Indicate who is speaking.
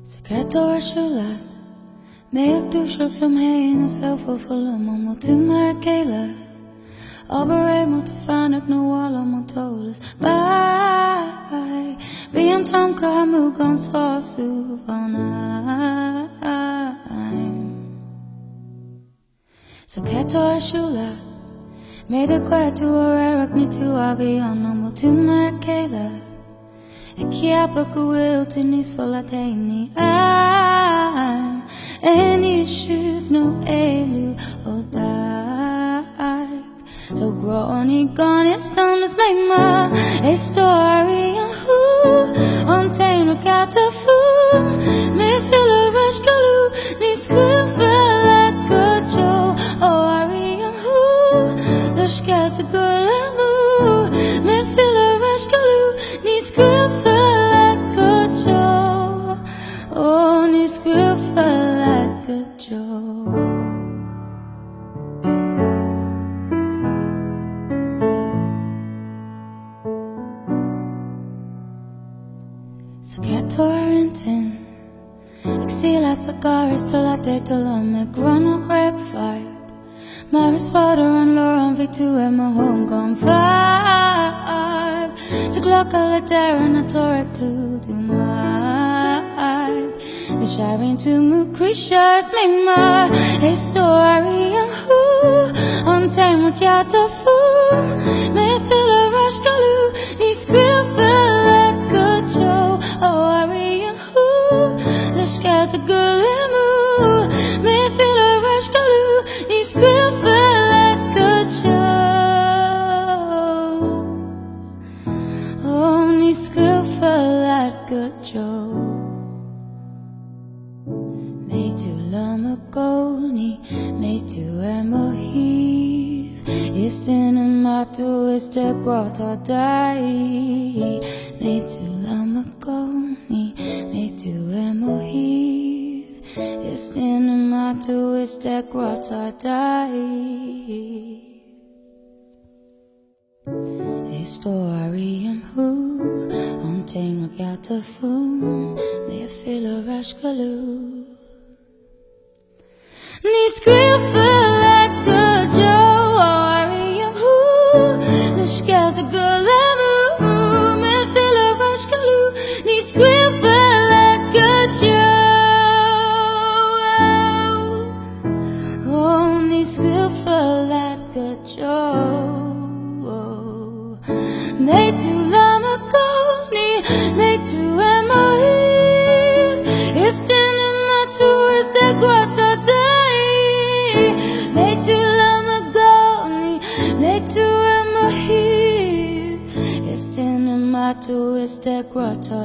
Speaker 1: Sekretår skjulet Med du slum hänga så för fulla mamma till Markela Albury mot fanak no walla mot tolas Bye Be on tom kamu gon så suvana Sekretår skjulet Med det kvar to och ni to abi on mot till Markela Kiapa kuil tinis falateni I'm any shiv no elu odak So growny gone it's done as my a story of who on time look at the fool me feel a rush galu ni squill flat good joe oh I am who the scat the gulamu me feel a rush galu ni squill flat good joe oh ni squill flat good joe Torrentin Exilat cigares till I date alone med grön och grape vibe Maris fader and Lauren V2 and my home gone vibe To clock all the dare and a torre clue do my The sharing to move creatures make my a story of who On time with yata fool May feel a rush galoo These squeal feel like good Joe Oh I am who Let's get the good move May feel a rush galoo These squeal feel like good Joe Oh these squeal feel like good Joe May tu lama goni May tu emohiv Istin matu iste grota dai May tu lama goni May tu emohiv Istin matu iste grota dai A story am who On tain magata foon May I feel a rush galoo Ni squeal feel like good Joe Airím who The scout the girl Me feel a rush galoo Ni squeal feel like good Joe Oh ni squeal feel like good Joe May tu lama goni May tu emohiv Istin matu is the grota May tu lama goni May tu emohiv Istin matu is the grota